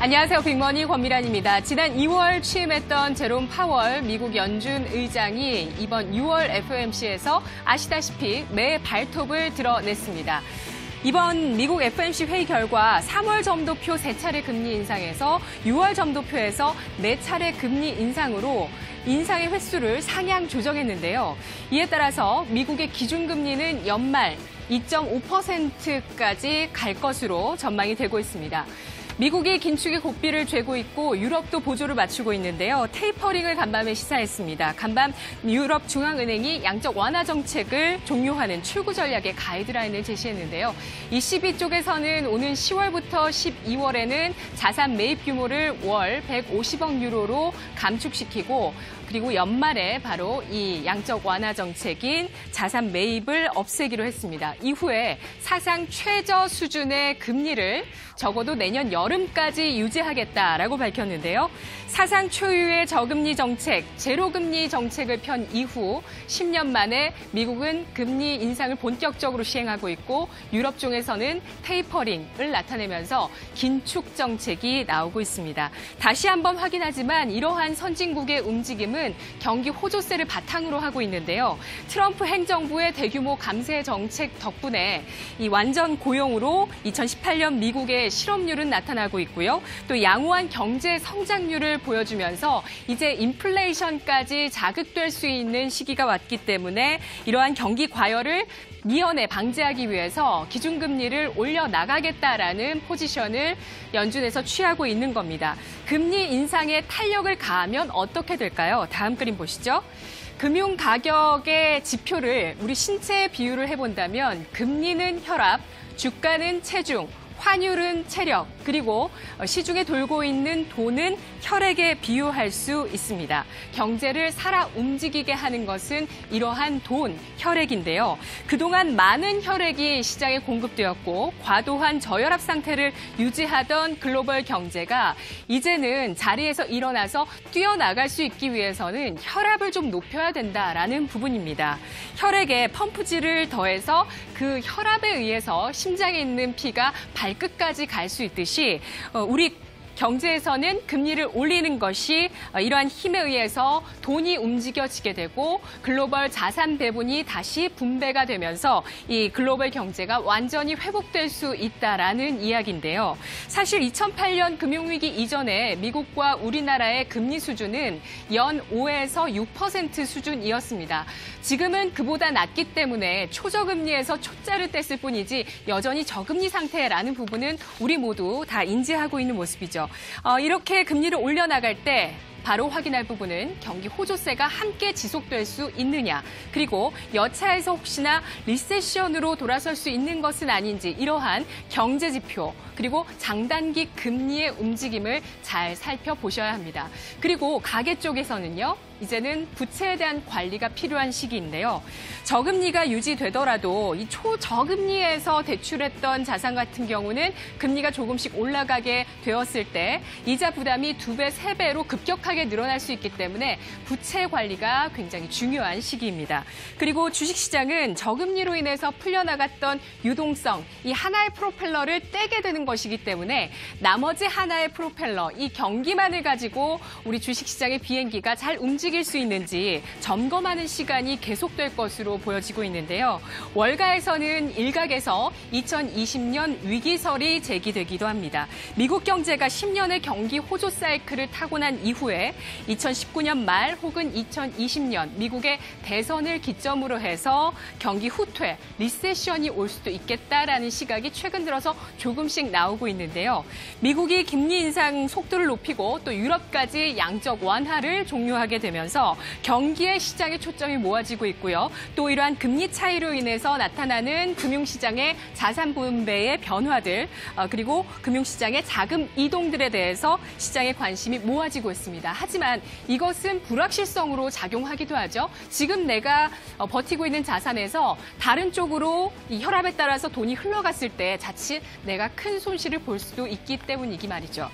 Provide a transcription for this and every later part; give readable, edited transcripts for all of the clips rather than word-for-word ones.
안녕하세요. 빅머니 권미란입니다. 지난 2월 취임했던 제롬 파월 미국 연준 의장이 이번 6월 FOMC에서 아시다시피 매 발톱을 드러냈습니다. 이번 미국 FOMC 회의 결과 3월 점도표 3차례 금리 인상에서 6월 점도표에서 4차례 금리 인상으로 인상의 횟수를 상향 조정했는데요. 이에 따라서 미국의 기준금리는 연말 2.5%까지 갈 것으로 전망이 되고 있습니다. 미국이 긴축의 고삐를 죄고 있고 유럽도 보조를 맞추고 있는데요. 테이퍼링을 간밤에 시사했습니다. 간밤 유럽 중앙은행이 양적 완화 정책을 종료하는 출구 전략의 가이드라인을 제시했는데요. ECB 쪽에서는 오는 10월부터 12월에는 자산 매입 규모를 월 150억 유로로 감축시키고 그리고 연말에 바로 이 양적 완화 정책인 자산 매입을 없애기로 했습니다. 이후에 사상 최저 수준의 금리를 적어도 내년 여름까지 유지하겠다라고 밝혔는데요. 사상 초유의 저금리 정책, 제로금리 정책을 편 이후 10년 만에 미국은 금리 인상을 본격적으로 시행하고 있고 유럽 쪽에서는 테이퍼링을 나타내면서 긴축 정책이 나오고 있습니다. 다시 한번 확인하지만 이러한 선진국의 움직임은 경기 호조세를 바탕으로 하고 있는데요. 트럼프 행정부의 대규모 감세 정책 덕분에 이 완전 고용으로 2018년 미국의 실업률은 나타나고 있고요. 또 양호한 경제 성장률을 보여주면서 이제 인플레이션까지 자극될 수 있는 시기가 왔기 때문에 이러한 경기 과열을 미연에 방지하기 위해서 기준금리를 올려나가겠다라는 포지션을 연준에서 취하고 있는 겁니다. 금리 인상에 탄력을 가하면 어떻게 될까요? 다음 그림 보시죠. 금융 가격의 지표를 우리 신체에 비유를 해본다면 금리는 혈압, 주가는 체중, 환율은 체력, 그리고 시중에 돌고 있는 돈은 혈액에 비유할 수 있습니다. 경제를 살아 움직이게 하는 것은 이러한 돈, 혈액인데요. 그동안 많은 혈액이 시장에 공급되었고 과도한 저혈압 상태를 유지하던 글로벌 경제가 이제는 자리에서 일어나서 뛰어나갈 수 있기 위해서는 혈압을 좀 높여야 된다라는 부분입니다. 혈액에 펌프질을 더해서 그 혈압에 의해서 심장에 있는 피가 발끝까지 갈 수 있듯이 우리 경제에서는 금리를 올리는 것이 이러한 힘에 의해서 돈이 움직여지게 되고 글로벌 자산 배분이 다시 분배가 되면서 이 글로벌 경제가 완전히 회복될 수 있다라는 이야기인데요. 사실 2008년 금융위기 이전에 미국과 우리나라의 금리 수준은 연 5에서 6% 수준이었습니다. 지금은 그보다 낮기 때문에 초저금리에서 초짜를 뗐을 뿐이지 여전히 저금리 상태라는 부분은 우리 모두 다 인지하고 있는 모습이죠. 이렇게 금리를 올려나갈 때 바로 확인할 부분은 경기 호조세가 함께 지속될 수 있느냐, 그리고 여차에서 혹시나 리세션으로 돌아설 수 있는 것은 아닌지 이러한 경제 지표, 그리고 장단기 금리의 움직임을 잘 살펴보셔야 합니다. 그리고 가계 쪽에서는요. 이제는 부채에 대한 관리가 필요한 시기인데요. 저금리가 유지되더라도 이 초저금리에서 대출했던 자산 같은 경우는 금리가 조금씩 올라가게 되었을 때 이자 부담이 2배, 3배로 급격하게 늘어날 수 있기 때문에 부채 관리가 굉장히 중요한 시기입니다. 그리고 주식시장은 저금리로 인해서 풀려나갔던 유동성, 이 하나의 프로펠러를 떼게 되는 것이기 때문에 나머지 하나의 프로펠러, 이 경기만을 가지고 우리 주식시장의 비행기가 잘 움직일 수 있는지 점검하는 시간이 계속될 것으로 보여지고 있는데요. 월가에서는 일각에서 2020년 위기설이 제기되기도 합니다. 미국 경제가 10년의 경기 호조 사이클을 타고 난 이후에 2019년 말 혹은 2020년 미국의 대선을 기점으로 해서 경기 후퇴, 리세션이 올 수도 있겠다라는 시각이 최근 들어서 조금씩 나오고 있는데요. 미국이 금리 인상 속도를 높이고 또 유럽까지 양적 완화를 종료하게 되면서 경기의 시장에 초점이 모아지고 있고요. 또 이러한 금리 차이로 인해서 나타나는 금융시장의 자산 분배의 변화들, 그리고 금융시장의 자금 이동들에 대해서 시장의 관심이 모아지고 있습니다. 하지만 이것은 불확실성으로 작용하기도 하죠. 지금 내가 버티고 있는 자산에서 다른 쪽으로 이 혈압에 따라서 돈이 흘러갔을 때 자칫 내가 큰 손실을 볼 수도 있기 때문이기 말이죠.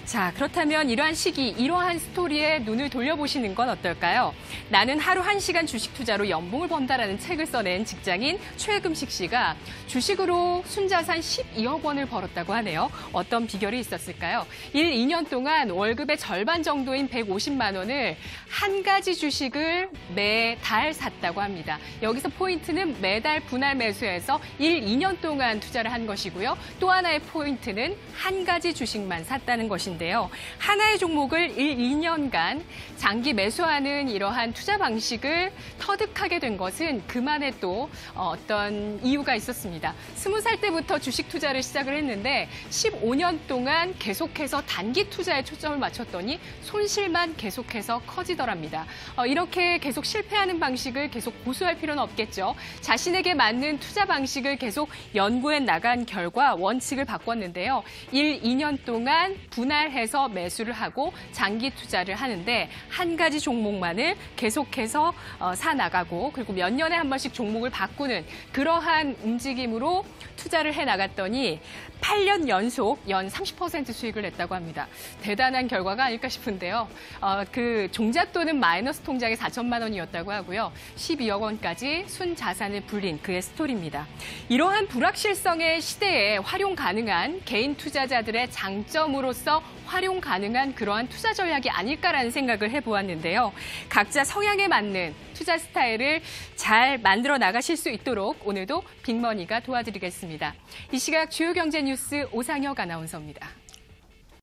자, 그렇다면 이러한 시기, 이러한 스토리에 눈을 돌려보시는 것 건 어떨까요? 나는 하루 1시간 주식 투자로 연봉을 번다라는 책을 써낸 직장인 최금식 씨가 주식으로 순자산 12억 원을 벌었다고 하네요. 어떤 비결이 있었을까요? 2년 동안 월급의 절반 정도인 150만 원을 한 가지 주식을 매달 샀다고 합니다. 여기서 포인트는 매달 분할 매수해서 2년 동안 투자를 한 것이고요. 또 하나의 포인트는 한 가지 주식만 샀다는 것인데요. 하나의 종목을 2년간 장기 매수하는 이러한 투자 방식을 터득하게 된 것은 그만의 또 어떤 이유가 있었습니다. 20살 때부터 주식 투자를 시작을 했는데 15년 동안 계속해서 단기 투자에 초점을 맞췄더니 손실만 계속해서 커지더랍니다. 이렇게 계속 실패하는 방식을 계속 고수할 필요는 없겠죠. 자신에게 맞는 투자 방식을 계속 연구해 나간 결과 원칙을 바꿨는데요. 2년 동안 분할해서 매수를 하고 장기 투자를 하는데 한 가지 종목만을 계속해서 사나가고 그리고 몇 년에 한 번씩 종목을 바꾸는 그러한 움직임으로 투자를 해나갔더니 8년 연속 연 30% 수익을 냈다고 합니다. 대단한 결과가 아닐까 싶은데요. 그 종잣돈은 마이너스 통장에 4천만 원이었다고 하고요. 12억 원까지 순자산을 불린 그의 스토리입니다. 이러한 불확실성의 시대에 활용 가능한 개인 투자자들의 장점으로서 활용 가능한 그러한 투자 전략이 아닐까라는 생각을 해보았는데요. 각자 성향에 맞는 투자 스타일을 잘 만들어 나가실 수 있도록 오늘도 빅머니가 도와드리겠습니다. 이 시각 주요 경제 뉴스 오상혁 아나운서입니다.